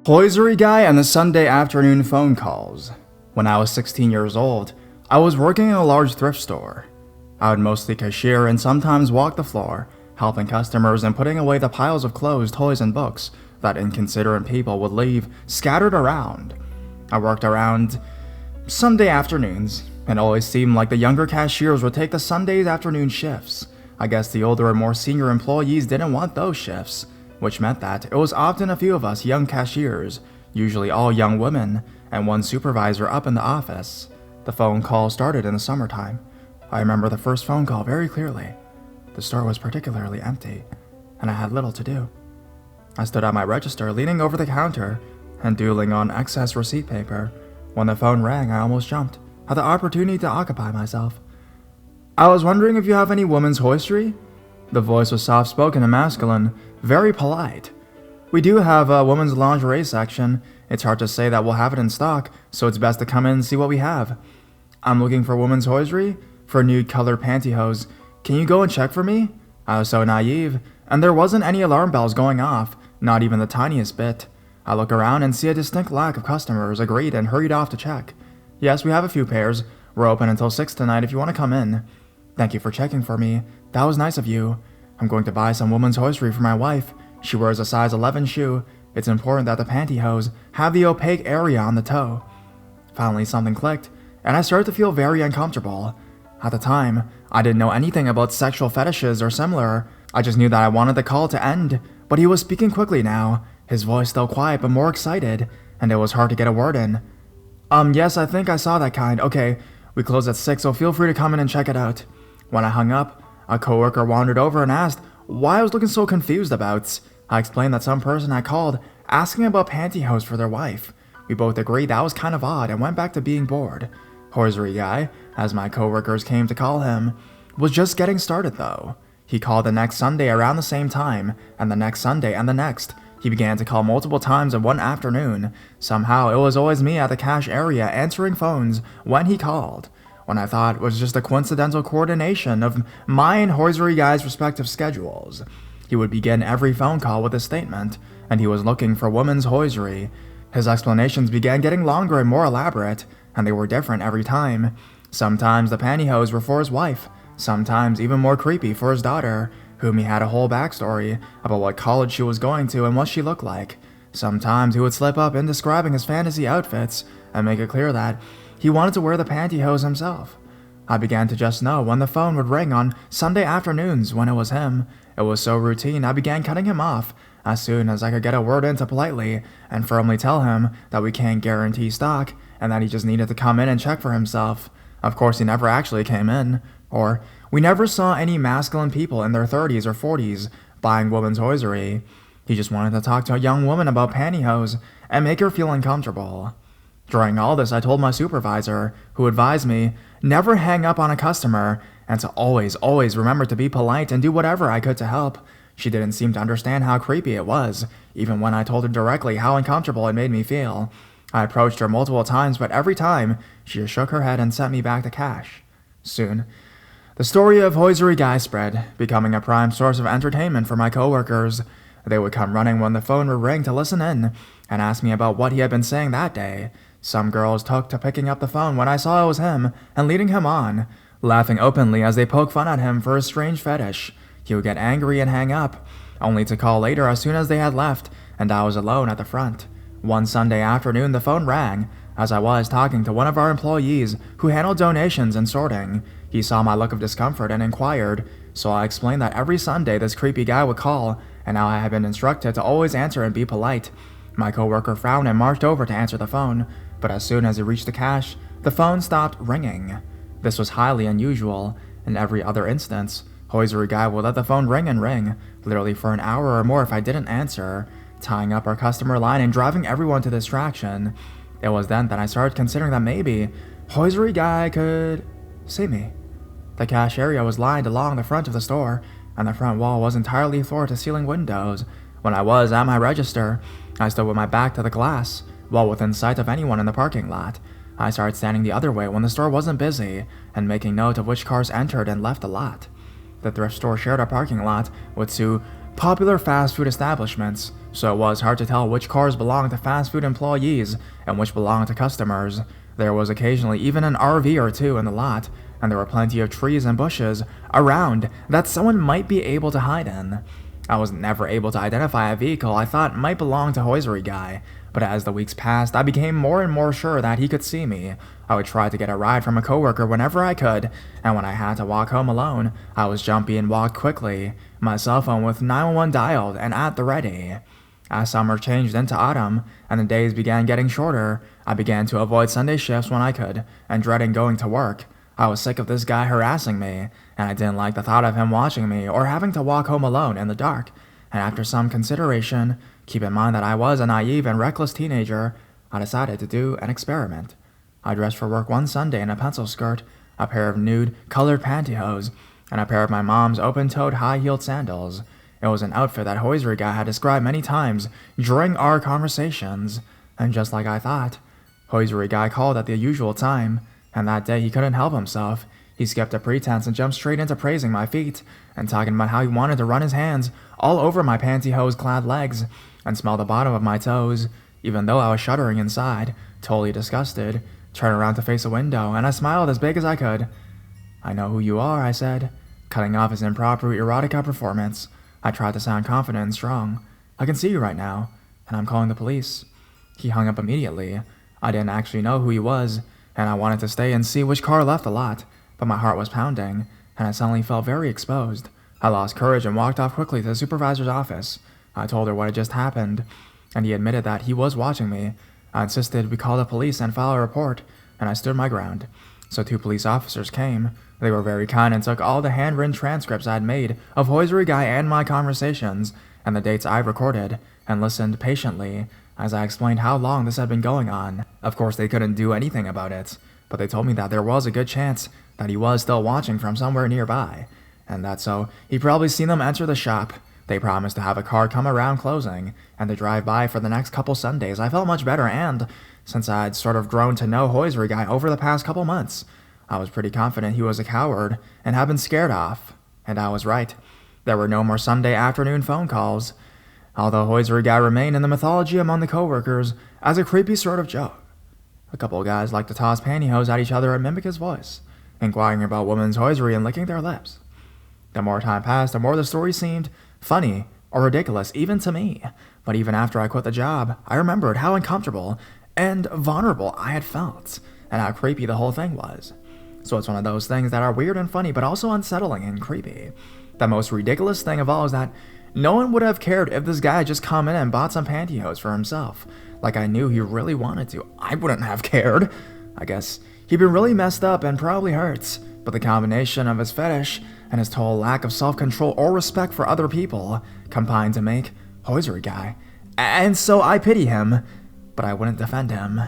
Hosiery guy and the Sunday afternoon phone calls. When I was 16 years old, I was working in a large thrift store. I would mostly cashier and sometimes walk the floor, helping customers and putting away the piles of clothes, toys, and books that inconsiderate people would leave scattered around. I worked around Sunday afternoons, and it always seemed like the younger cashiers would take the Sunday afternoon shifts. I guess the older and more senior employees didn't want those shifts, which meant that it was often a few of us young cashiers, usually all young women, and one supervisor up in the office. The phone call started in the summertime. I remember the first phone call very clearly. The store was particularly empty, and I had little to do. I stood at my register, leaning over the counter and doodling on excess receipt paper. When the phone rang, I almost jumped at the opportunity to occupy myself. "I was wondering if you have any women's hosiery?" The voice was soft-spoken and masculine, very polite. "We do have a women's lingerie section. It's hard to say that we'll have it in stock, so it's best to come in and see what we have." "I'm looking for women's hosiery for nude-colored pantyhose. Can you go and check for me?" I was so naive, and there wasn't any alarm bells going off, not even the tiniest bit. I look around and see a distinct lack of customers, agreed, and hurried off to check. "Yes, we have a few pairs. We're open until 6 tonight if you want to come in." "Thank you for checking for me. That was nice of you. I'm going to buy some women's hosiery for my wife. She wears a size 11 shoe. It's important that the pantyhose have the opaque area on the toe." Finally, something clicked, and I started to feel very uncomfortable. At the time, I didn't know anything about sexual fetishes or similar. I just knew that I wanted the call to end, but he was speaking quickly now, his voice still quiet but more excited, and it was hard to get a word in. Yes, I think I saw that kind. Okay, we close at 6, so feel free to come in and check it out." When I hung up, a coworker wandered over and asked why I was looking so confused about. I explained that some person had called asking about pantyhose for their wife. We both agreed that was kind of odd and went back to being bored. Hosiery guy, as my coworkers came to call him, was just getting started though. He called the next Sunday around the same time, and the next Sunday and the next. He began to call multiple times in one afternoon. Somehow, it was always me at the cash area answering phones when he called, when I thought it was just a coincidental coordination of my and Hosiery guy's respective schedules. He would begin every phone call with a statement, and he was looking for women's hosiery. His explanations began getting longer and more elaborate, and they were different every time. Sometimes the pantyhose were for his wife, sometimes even more creepy for his daughter, whom he had a whole backstory about what college she was going to and what she looked like. Sometimes he would slip up in describing his fantasy outfits and make it clear that he wanted to wear the pantyhose himself. I began to just know when the phone would ring on Sunday afternoons when it was him. It was so routine, I began cutting him off as soon as I could get a word in to politely and firmly tell him that we can't guarantee stock and that he just needed to come in and check for himself. Of course, he never actually came in, or we never saw any masculine people in their 30s or 40s buying women's hosiery. He just wanted to talk to a young woman about pantyhose and make her feel uncomfortable. During all this, I told my supervisor, who advised me never hang up on a customer and to always remember to be polite and do whatever I could to help. She didn't seem to understand how creepy it was, even when I told her directly how uncomfortable it made me feel. I approached her multiple times, but every time, she just shook her head and sent me back to cash. Soon, the story of Hosiery guy spread, becoming a prime source of entertainment for my coworkers. They would come running when the phone would ring to listen in and ask me about what he had been saying that day. Some girls took to picking up the phone when I saw it was him and leading him on, laughing openly as they poked fun at him for his strange fetish. He would get angry and hang up, only to call later as soon as they had left, and I was alone at the front. One Sunday afternoon, the phone rang as I was talking to one of our employees who handled donations and sorting. He saw my look of discomfort and inquired, so I explained that every Sunday this creepy guy would call, and now I had been instructed to always answer and be polite. My coworker frowned and marched over to answer the phone, but as soon as he reached the cash, the phone stopped ringing. This was highly unusual. In every other instance, Hosiery guy would let the phone ring and ring, literally for an hour or more if I didn't answer, tying up our customer line and driving everyone to distraction. It was then that I started considering that maybe Hosiery guy could see me. The cash area was lined along the front of the store, and the front wall was entirely floor-to-ceiling windows. When I was at my register, I stood with my back to the glass, well within sight of anyone in the parking lot. I started standing the other way when the store wasn't busy, and making note of which cars entered and left the lot. The thrift store shared a parking lot with two popular fast food establishments, so it was hard to tell which cars belonged to fast food employees and which belonged to customers. There was occasionally even an RV or two in the lot, and there were plenty of trees and bushes around that someone might be able to hide in. I was never able to identify a vehicle I thought might belong to Hosiery Guy, but as the weeks passed, I became more and more sure that he could see me. I would try to get a ride from a coworker whenever I could, and when I had to walk home alone, I was jumpy and walked quickly, my cell phone with 911 dialed and at the ready. As summer changed into autumn, and the days began getting shorter, I began to avoid Sunday shifts when I could, and dreading going to work. I was sick of this guy harassing me, and I didn't like the thought of him watching me or having to walk home alone in the dark. And after some consideration, keep in mind that I was a naive and reckless teenager, I decided to do an experiment. I dressed for work one Sunday in a pencil skirt, a pair of nude, colored pantyhose, and a pair of my mom's open-toed high-heeled sandals. It was an outfit that Hosiery Guy had described many times during our conversations, and just like I thought, Hosiery Guy called at the usual time, and that day he couldn't help himself. He skipped a pretense and jumped straight into praising my feet, and talking about how he wanted to run his hands all over my pantyhose-clad legs, and smell the bottom of my toes, even though I was shuddering inside, totally disgusted, turned around to face a window, and I smiled as big as I could. "I know who you are," I said, cutting off his improper erotica performance. I tried to sound confident and strong. "I can see you right now, and I'm calling the police." He hung up immediately. I didn't actually know who he was, and I wanted to stay and see which car left the lot, but my heart was pounding, and I suddenly felt very exposed. I lost courage and walked off quickly to the supervisor's office. I told her what had just happened, and he admitted that he was watching me. I insisted we call the police and file a report, and I stood my ground. So 2 police officers came. They were very kind and took all the handwritten transcripts I'd made of Hosiery Guy and my conversations, and the dates I recorded, and listened patiently as I explained how long this had been going on. Of course, they couldn't do anything about it, but they told me that there was a good chance that he was still watching from somewhere nearby, and that so he'd probably seen them enter the shop. They promised to have a car come around closing, and to drive by for the next couple Sundays. I felt much better, and since I'd sort of grown to know Hosiery Guy over the past couple months, I was pretty confident he was a coward and had been scared off. And I was right. There were no more Sunday afternoon phone calls, although Hosiery Guy remained in the mythology among the coworkers as a creepy sort of joke. A couple of guys liked to toss pantyhose at each other and mimic his voice, inquiring about women's hosiery and licking their lips. The more time passed, the more the story seemed funny or ridiculous, even to me. But even after I quit the job, I remembered how uncomfortable and vulnerable I had felt, and how creepy the whole thing was. So it's one of those things that are weird and funny, but also unsettling and creepy. The most ridiculous thing of all is that no one would have cared if this guy had just come in and bought some pantyhose for himself. Like I knew he really wanted to. I wouldn't have cared. I guess he'd been really messed up and probably hurts, but the combination of his fetish and his total lack of self-control or respect for other people combined to make Hosiery Guy. And so I pity him, but I wouldn't defend him.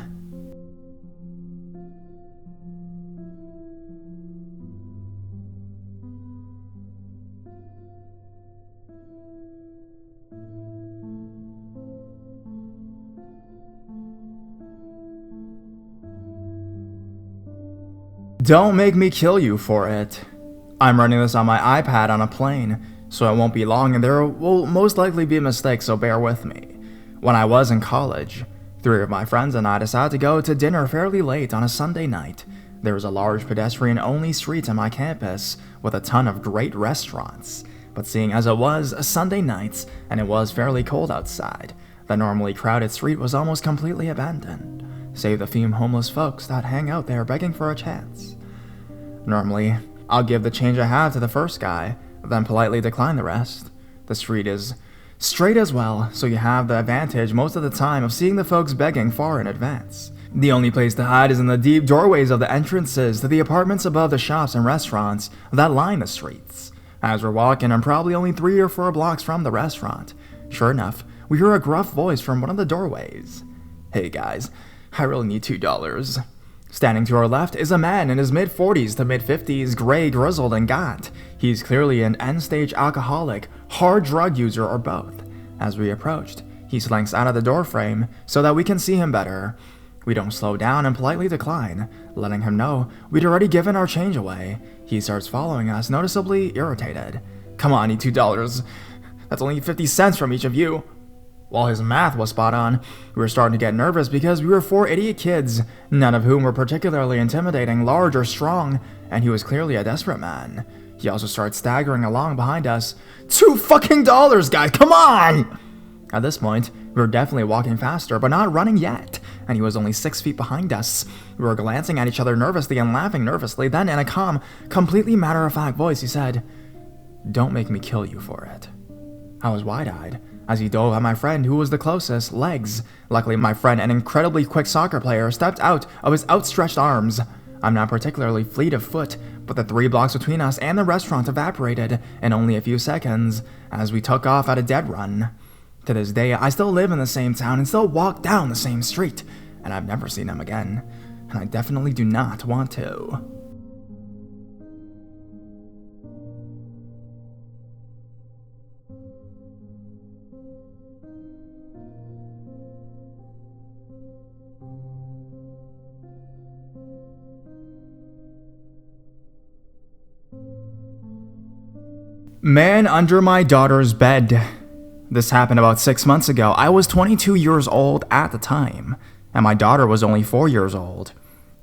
Don't make me kill you for it. I'm running this on my iPad on a plane, so it won't be long and there will most likely be a mistake, so bear with me. When I was in college, 3 of my friends and I decided to go to dinner fairly late on a Sunday night. There was a large pedestrian-only street on my campus with a ton of great restaurants, but seeing as it was Sunday nights and it was fairly cold outside, the normally crowded street was almost completely abandoned, save the few homeless folks that hang out there begging for a chance. Normally, I'll give the change I have to the first guy, then politely decline the rest. The street is straight as well, so you have the advantage most of the time of seeing the folks begging far in advance. The only place to hide is in the deep doorways of the entrances to the apartments above the shops and restaurants that line the streets. As we're walking, I'm probably only 3 or 4 blocks from the restaurant. Sure enough, we hear a gruff voice from one of the doorways. "Hey guys, I really need $2. Standing to our left is a man in his mid-40s to mid-50s, gray, grizzled, and gaunt. He's clearly an end-stage alcoholic, hard drug user, or both. As we approached, he slinks out of the doorframe so that we can see him better. We don't slow down and politely decline, letting him know we'd already given our change away. He starts following us, noticeably irritated. "Come on, I need $2. That's only 50 cents from each of you." While his math was spot on, we were starting to get nervous because we were four idiot kids, none of whom were particularly intimidating, large, or strong, and he was clearly a desperate man. He also started staggering along behind us. $2 guys, come on! At this point, we were definitely walking faster, but not running yet, and he was only 6 feet behind us. We were glancing at each other nervously and laughing nervously. Then, in a calm, completely matter-of-fact voice, he said, "Don't make me kill you for it." I was wide-eyed as he dove at my friend, who was the closest, legs. Luckily, my friend, an incredibly quick soccer player, stepped out of his outstretched arms. I'm not particularly fleet of foot, but the 3 blocks between us and the restaurant evaporated in only a few seconds as we took off at a dead run. To this day, I still live in the same town and still walk down the same street, and I've never seen him again, and I definitely do not want to. Man under my daughter's bed. This happened about 6 months ago. I was 22 years old at the time, and my daughter was only 4 years old.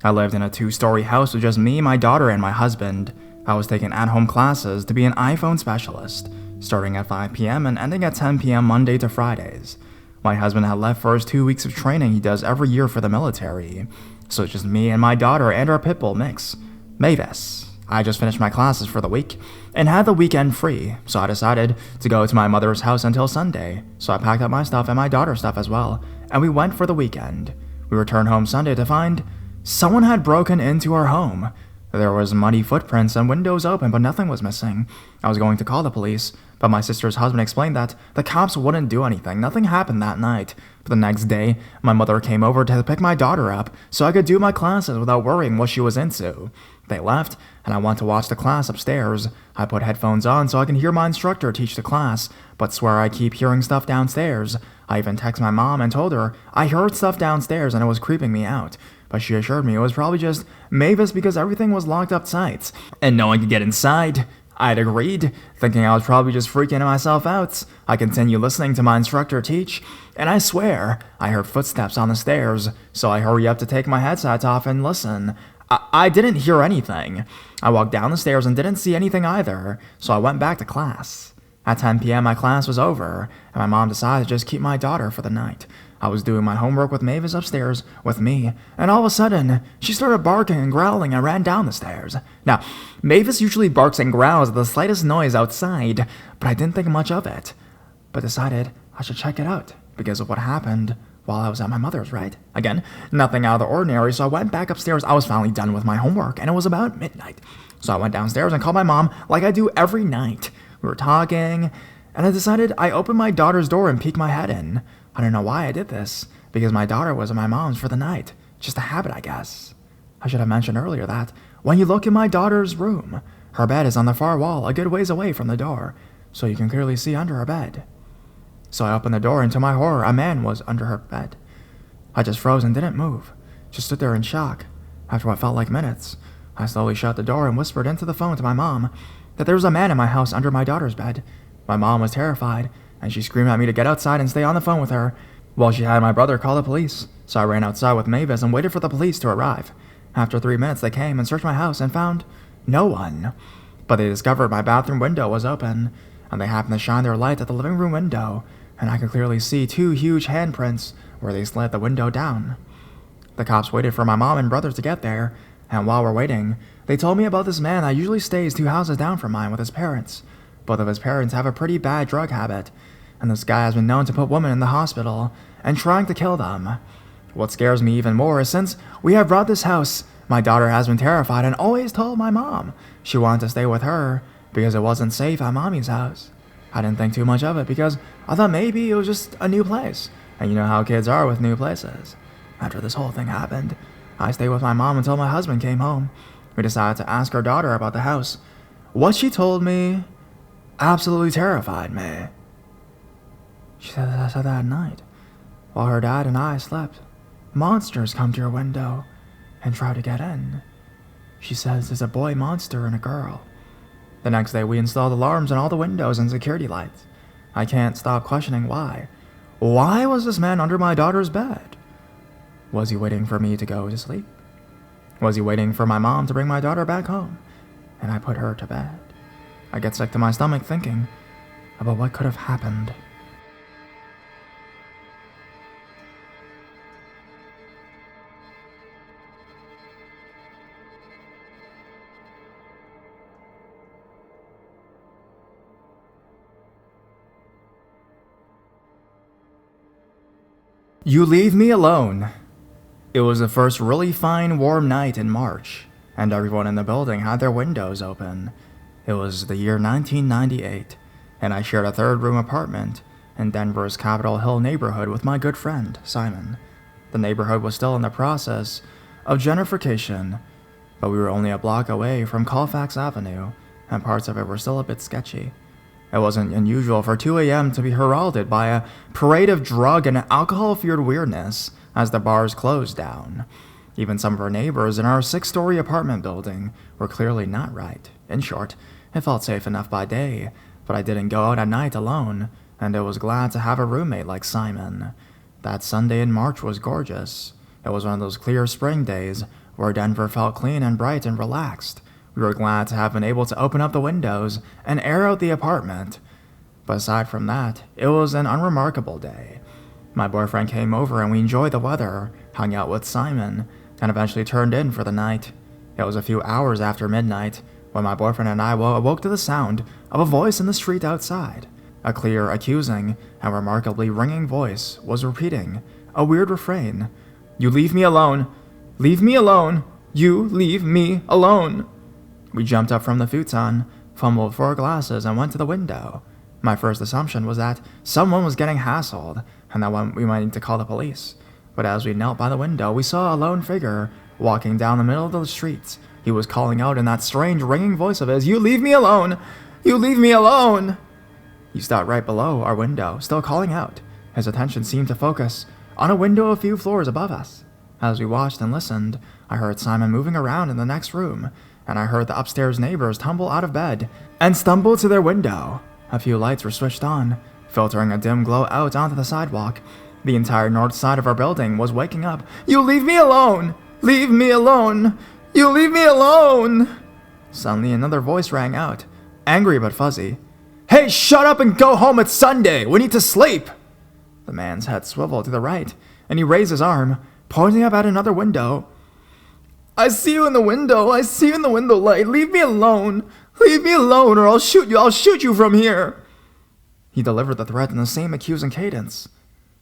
I lived in a 2-story house with just me, my daughter, and my husband. I was taking at-home classes to be an iPhone specialist, starting at 5 p.m. and ending at 10 p.m. Monday to Fridays. My husband had left for his 2 weeks of training he does every year for the military, so it's just me and my daughter and our pit bull mix, Mavis. I just finished my classes for the week and had the weekend free, so I decided to go to my mother's house until Sunday. So I packed up my stuff and my daughter's stuff as well, and we went for the weekend. We returned home Sunday to find someone had broken into our home. There was muddy footprints and windows open, but nothing was missing. I was going to call the police, but my sister's husband explained that the cops wouldn't do anything. Nothing happened that night. But the next day, my mother came over to pick my daughter up so I could do my classes without worrying what she was into. They left, and I went to watch the class upstairs. I put headphones on so I can hear my instructor teach the class, but swear I keep hearing stuff downstairs. I even texted my mom and told her I heard stuff downstairs and it was creeping me out. But she assured me it was probably just Mavis because everything was locked up tight, and no one could get inside. I'd agreed, thinking I was probably just freaking myself out. I continued listening to my instructor teach, and I swear, I heard footsteps on the stairs, so I hurry up to take my headset off and listen. I didn't hear anything. I walked down the stairs and didn't see anything either, so I went back to class. At 10 p.m. my class was over, and my mom decided to just keep my daughter for the night. I was doing my homework with Mavis upstairs with me, and all of a sudden, she started barking and growling and ran down the stairs. Now, Mavis usually barks and growls at the slightest noise outside, but I didn't think much of it, but decided I should check it out because of what happened while I was at my mother's, right? Again, nothing out of the ordinary, so I went back upstairs. I was finally done with my homework, and it was about midnight. So I went downstairs and called my mom like I do every night. We were talking, and I decided I opened my daughter's door and peeked my head in. I don't know why I did this, because my daughter was at my mom's for the night. Just a habit, I guess. I should have mentioned earlier that when you look in my daughter's room, her bed is on the far wall, a good ways away from the door, so you can clearly see under her bed. So I opened the door, and to my horror, a man was under her bed. I just froze and didn't move, just stood there in shock. After what felt like minutes, I slowly shut the door and whispered into the phone to my mom that there was a man in my house under my daughter's bed. My mom was terrified, and she screamed at me to get outside and stay on the phone with her, while she had my brother call the police. So I ran outside with Mavis and waited for the police to arrive. After 3 minutes, they came and searched my house and found no one. But they discovered my bathroom window was open, and they happened to shine their light at the living room window, and I could clearly see 2 huge handprints where they slid the window down. The cops waited for my mom and brother to get there, and while we're waiting, they told me about this man that usually stays 2 houses down from mine with his parents. Both of his parents have a pretty bad drug habit, and this guy has been known to put women in the hospital and trying to kill them. What scares me even more is since we have bought this house, my daughter has been terrified and always told my mom she wanted to stay with her because it wasn't safe at mommy's house. I didn't think too much of it because I thought maybe it was just a new place, and you know how kids are with new places. After this whole thing happened, I stayed with my mom until my husband came home. We decided to ask our daughter about the house. What she told me absolutely terrified me. She said that at night, while her dad and I slept, monsters come to your window and try to get in. She says there's a boy monster and a girl. The next day we installed alarms on all the windows and security lights. I can't stop questioning why. Why was this man under my daughter's bed? Was he waiting for me to go to sleep? Was he waiting for my mom to bring my daughter back home? And I put her to bed. I get sick to my stomach thinking about what could have happened. You leave me alone. It was the first really fine warm night in March, and everyone in the building had their windows open. It was the year 1998, and I shared a third-room apartment in Denver's Capitol Hill neighborhood with my good friend, Simon. The neighborhood was still in the process of gentrification, but we were only a block away from Colfax Avenue, and parts of it were still a bit sketchy. It wasn't unusual for 2 a.m. to be heralded by a parade of drug and alcohol-fueled weirdness as the bars closed down. Even some of our neighbors in our 6-story apartment building were clearly not right. In short, it felt safe enough by day, but I didn't go out at night alone, and I was glad to have a roommate like Simon. That Sunday in March was gorgeous. It was one of those clear spring days where Denver felt clean and bright and relaxed. We were glad to have been able to open up the windows and air out the apartment. But aside from that, it was an unremarkable day. My boyfriend came over and we enjoyed the weather, hung out with Simon, and eventually turned in for the night. It was a few hours after midnight when my boyfriend and I awoke to the sound of a voice in the street outside. A clear, accusing, and remarkably ringing voice was repeating a weird refrain. You leave me alone. Leave me alone. You leave me alone. We jumped up from the futon, fumbled for our glasses, and went to the window. My first assumption was that someone was getting hassled, and that we might need to call the police. But as we knelt by the window, we saw a lone figure walking down the middle of the street. He was calling out in that strange, ringing voice of his, You leave me alone! You leave me alone! He stopped right below our window, still calling out. His attention seemed to focus on a window a few floors above us. As we watched and listened, I heard Simon moving around in the next room, and I heard the upstairs neighbors tumble out of bed and stumble to their window. A few lights were switched on, filtering a dim glow out onto the sidewalk. The entire north side of our building was waking up. You leave me alone! Leave me alone! You leave me alone! Suddenly another voice rang out, angry but fuzzy. Hey, shut up and go home, it's Sunday! We need to sleep! The man's head swiveled to the right, and he raised his arm, pointing up at another window. I see you in the window. I see you in the window light. Leave me alone. Leave me alone or I'll shoot you. I'll shoot you from here. He delivered the threat in the same accusing cadence.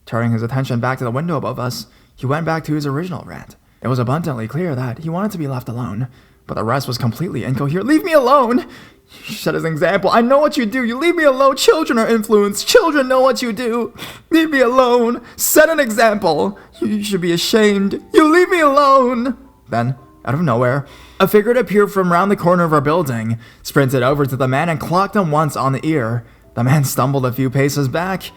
Turning his attention back to the window above us, he went back to his original rant. It was abundantly clear that he wanted to be left alone, but the rest was completely incoherent. Leave me alone. You set an example. I know what you do. You leave me alone. Children are influenced. Children know what you do. Leave me alone. Set an example. You should be ashamed. You leave me alone. Then, out of nowhere, a figure appeared from round the corner of our building, sprinted over to the man and clocked him once on the ear. The man stumbled a few paces back.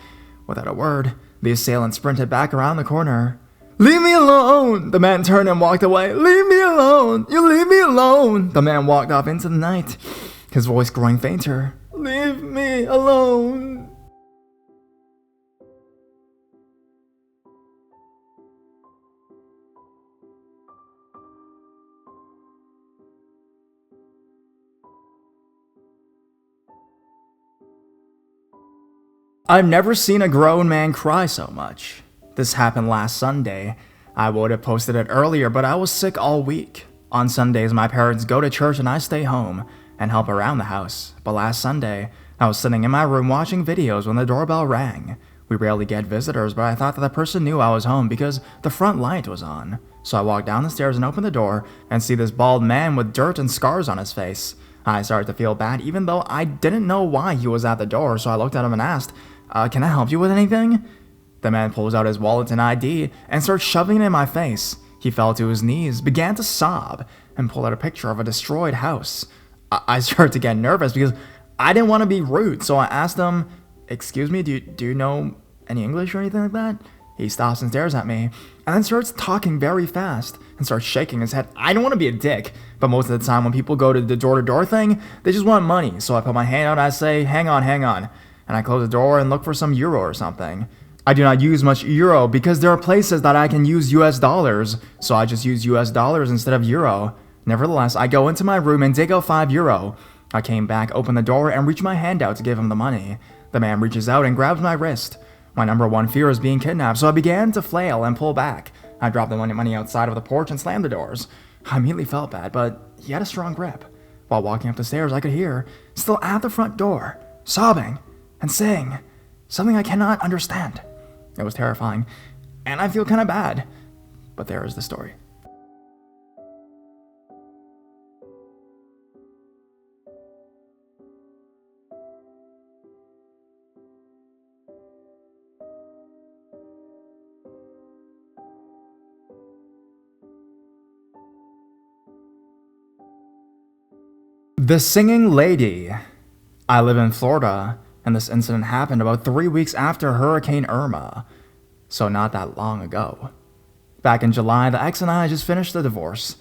Without a word, the assailant sprinted back around the corner. Leave me alone! The man turned and walked away. Leave me alone! You leave me alone! The man walked off into the night, his voice growing fainter. Leave me alone! I've never seen a grown man cry so much. This happened last Sunday. I would have posted it earlier, but I was sick all week. On Sundays, my parents go to church and I stay home and help around the house. But last Sunday, I was sitting in my room watching videos when the doorbell rang. We rarely get visitors, but I thought that the person knew I was home because the front light was on. So I walked down the stairs and opened the door and see this bald man with dirt and scars on his face. I started to feel bad even though I didn't know why he was at the door, so I looked at him and asked, can I help you with anything? The man pulls out his wallet and ID and starts shoving it in my face. He fell to his knees, began to sob, and pulled out a picture of a destroyed house. I started to get nervous because I didn't want to be rude, so I asked him, excuse me, do you know any English or anything like that? He stops and stares at me, and then starts talking very fast and starts shaking his head. I don't want to be a dick, but most of the time when people go to the door-to-door thing, they just want money. So I put my hand out and I say, hang on. And I close the door and look for some euro or something. I do not use much euro because there are places that I can use US dollars, so I just use US dollars instead of euro. Nevertheless, I go into my room and dig out €5. I came back, opened the door, and reached my hand out to give him the money. The man reaches out and grabs my wrist. My number one fear is being kidnapped, so I began to flail and pull back. I dropped the money outside of the porch and slammed the doors. I immediately felt bad, but he had a strong grip. While walking up the stairs, I could hear, still at the front door, sobbing and saying something I cannot understand. It was terrifying, and I feel kind of bad. But there is the story. The Singing Lady. I live in Florida, and this incident happened about 3 weeks after Hurricane Irma, so not that long ago. Back in July, the ex and I just finished the divorce,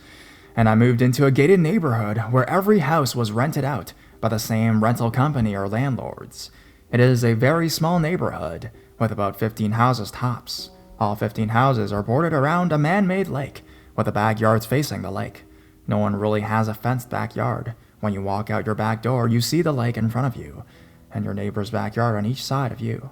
and I moved into a gated neighborhood where every house was rented out by the same rental company or landlords. It is a very small neighborhood with about 15 houses tops. All 15 houses are bordered around a man-made lake with the backyards facing the lake. No one really has a fenced backyard. When you walk out your back door, you see the lake in front of you, and your neighbor's backyard on each side of you.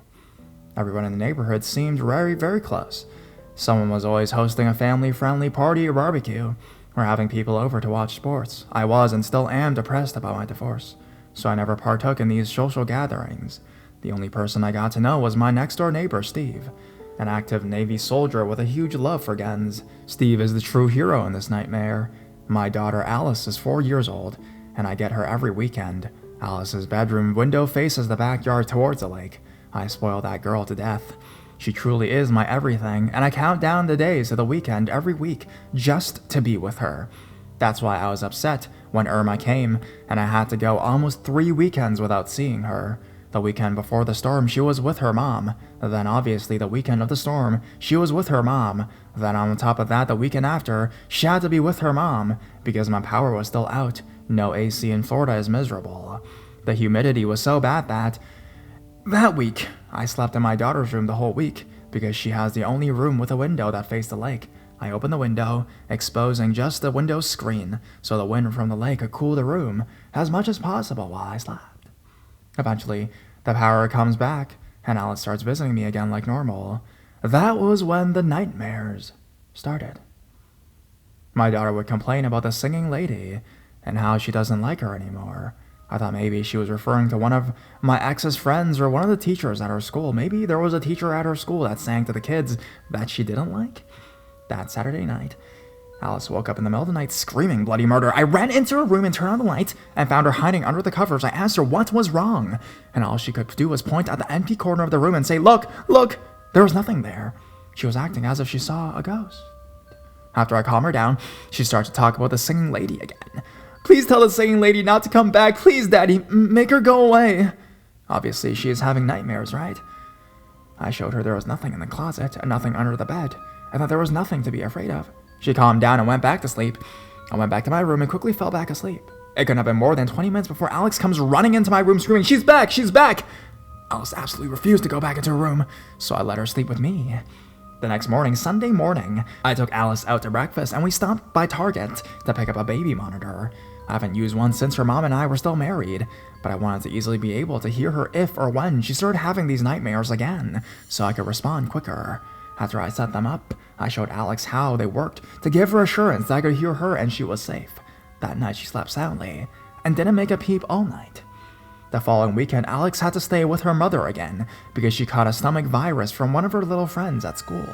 Everyone in the neighborhood seemed very, very close. Someone was always hosting a family-friendly party or barbecue, or having people over to watch sports. I was and still am depressed about my divorce, so I never partook in these social gatherings. The only person I got to know was my next-door neighbor, Steve, an active Navy soldier with a huge love for guns. Steve is the true hero in this nightmare. My daughter Alice is 4 years old, and I get her every weekend. Alice's bedroom window faces the backyard towards the lake. I spoil that girl to death. She truly is my everything, and I count down the days to the weekend every week just to be with her. That's why I was upset when Irma came, and I had to go almost 3 weekends without seeing her. The weekend before the storm, she was with her mom. Then obviously the weekend of the storm, she was with her mom. Then on top of that, the weekend after, she had to be with her mom, because my power was still out. No AC in Florida is miserable. The humidity was so bad that week, I slept in my daughter's room the whole week, because she has the only room with a window that faced the lake. I opened the window, exposing just the window screen, so the wind from the lake could cool the room as much as possible while I slept. Eventually, the power comes back, and Alice starts visiting me again like normal. That was when the nightmares started. My daughter would complain about the singing lady, and how she doesn't like her anymore. I thought maybe she was referring to one of my ex's friends or one of the teachers at her school. Maybe there was a teacher at her school that sang to the kids that she didn't like. That Saturday night, Alice woke up in the middle of the night screaming bloody murder. I ran into her room and turned on the light and found her hiding under the covers. I asked her what was wrong, and all she could do was point at the empty corner of the room and say, "Look, look!" There was nothing there. She was acting as if she saw a ghost. After I calmed her down, she started to talk about the singing lady again. "Please tell the singing lady not to come back. Please, Daddy, make her go away." Obviously, she is having nightmares, right? I showed her there was nothing in the closet and nothing under the bed, and that there was nothing to be afraid of. She calmed down and went back to sleep. I went back to my room and quickly fell back asleep. It couldn't have been more than 20 minutes before Alex comes running into my room screaming, "She's back! She's back!" Alice absolutely refused to go back into her room, so I let her sleep with me. The next morning, Sunday morning, I took Alice out to breakfast and we stopped by Target to pick up a baby monitor. I haven't used one since her mom and I were still married, but I wanted to easily be able to hear her if or when she started having these nightmares again, so I could respond quicker. After I set them up, I showed Alex how they worked to give her assurance that I could hear her and she was safe. That night she slept soundly and didn't make a peep all night. The following weekend, Alex had to stay with her mother again because she caught a stomach virus from one of her little friends at school.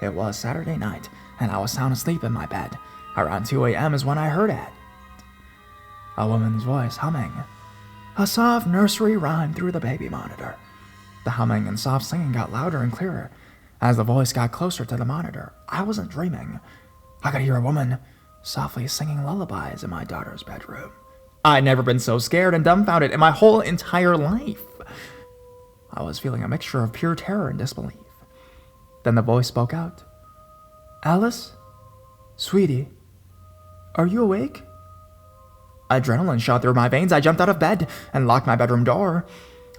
It was Saturday night, and I was sound asleep in my bed. Around 2 a.m. is when I heard it. A woman's voice humming. A soft nursery rhyme through the baby monitor. The humming and soft singing got louder and clearer. As the voice got closer to the monitor, I wasn't dreaming. I could hear a woman softly singing lullabies in my daughter's bedroom. I'd never been so scared and dumbfounded in my whole entire life. I was feeling a mixture of pure terror and disbelief. Then the voice spoke out. "Alice? Sweetie, are you awake?" Adrenaline shot through my veins. I jumped out of bed and locked my bedroom door.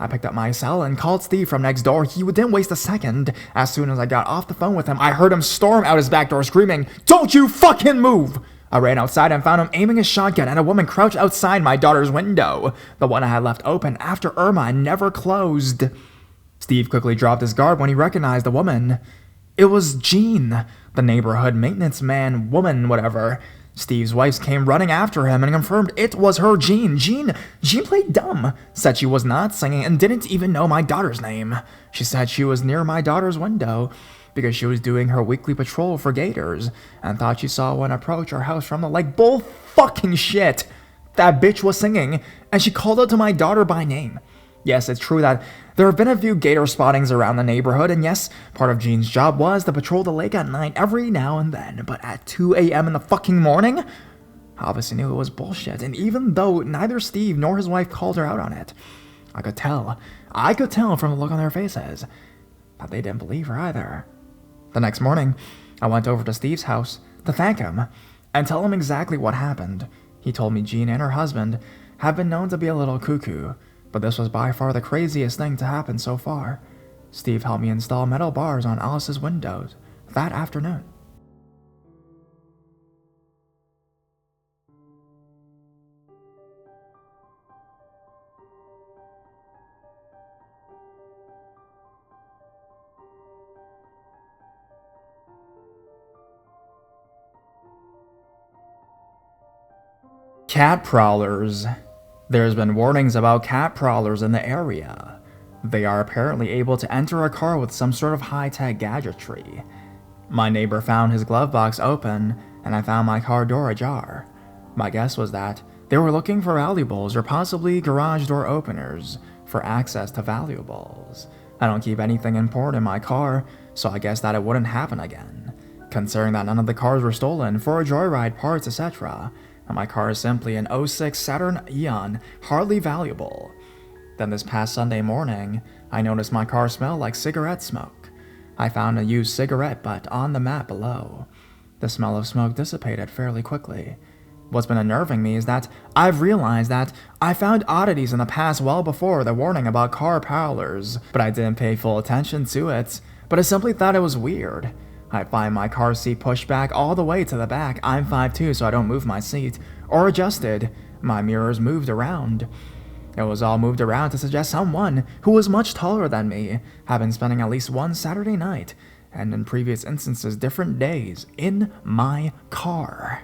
I picked up my cell and called Steve from next door. He didn't waste a second. As soon as I got off the phone with him, I heard him storm out his back door screaming, "Don't you fucking move!" I ran outside and found him aiming a shotgun at a woman crouched outside my daughter's window, the one I had left open after Irma never closed. Steve quickly dropped his guard when he recognized the woman. It was Jean, the neighborhood maintenance man, woman, whatever. Steve's wife came running after him and confirmed it was her, Jean. Jean played dumb, said she was not singing and didn't even know my daughter's name. She said she was near my daughter's window because she was doing her weekly patrol for gators and thought she saw one approach her house from the lake. Bull fucking shit. That bitch was singing and she called out to my daughter by name. Yes, it's true that there have been a few gator spottings around the neighborhood, and yes, part of Jean's job was to patrol the lake at night every now and then, but at 2 a.m. in the fucking morning? I obviously knew it was bullshit, and even though neither Steve nor his wife called her out on it, I could tell from the look on their faces that they didn't believe her either. The next morning, I went over to Steve's house to thank him and tell him exactly what happened. He told me Jean and her husband have been known to be a little cuckoo, but this was by far the craziest thing to happen so far. Steve helped me install metal bars on Alice's windows that afternoon. Cat prowlers. There's been warnings about cat prowlers in the area. They are apparently able to enter a car with some sort of high-tech gadgetry. My neighbor found his glove box open, and I found my car door ajar. My guess was that they were looking for valuables or possibly garage door openers for access to valuables. I don't keep anything important in my car, so I guess that it wouldn't happen again, considering that none of the cars were stolen for a joyride, parts, etc., and my car is simply an '06 Saturn Eon, hardly valuable. Then this past Sunday morning, I noticed my car smelled like cigarette smoke. I found a used cigarette butt on the mat below. The smell of smoke dissipated fairly quickly. What's been unnerving me is that I've realized that I found oddities in the past well before the warning about car prowlers, but I didn't pay full attention to it, but I simply thought it was weird. I find my car seat pushed back all the way to the back. I'm 5'2", so I don't move my seat, or adjusted. My mirrors moved around. It was all moved around to suggest someone who was much taller than me had been spending at least one Saturday night, and in previous instances different days, in my car.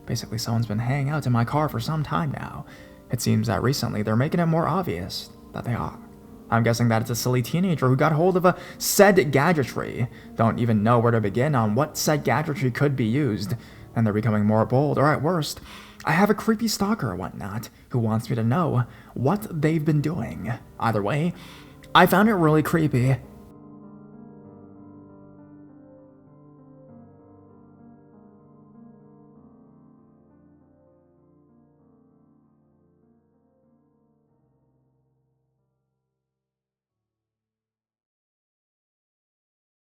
Basically, someone's been hanging out in my car for some time now. It seems that recently they're making it more obvious that they are. I'm guessing that it's a silly teenager who got hold of a said gadgetry. Don't even know where to begin on what said gadgetry could be used, and they're becoming more bold, or at worst, I have a creepy stalker or whatnot who wants me to know what they've been doing. Either way, I found it really creepy,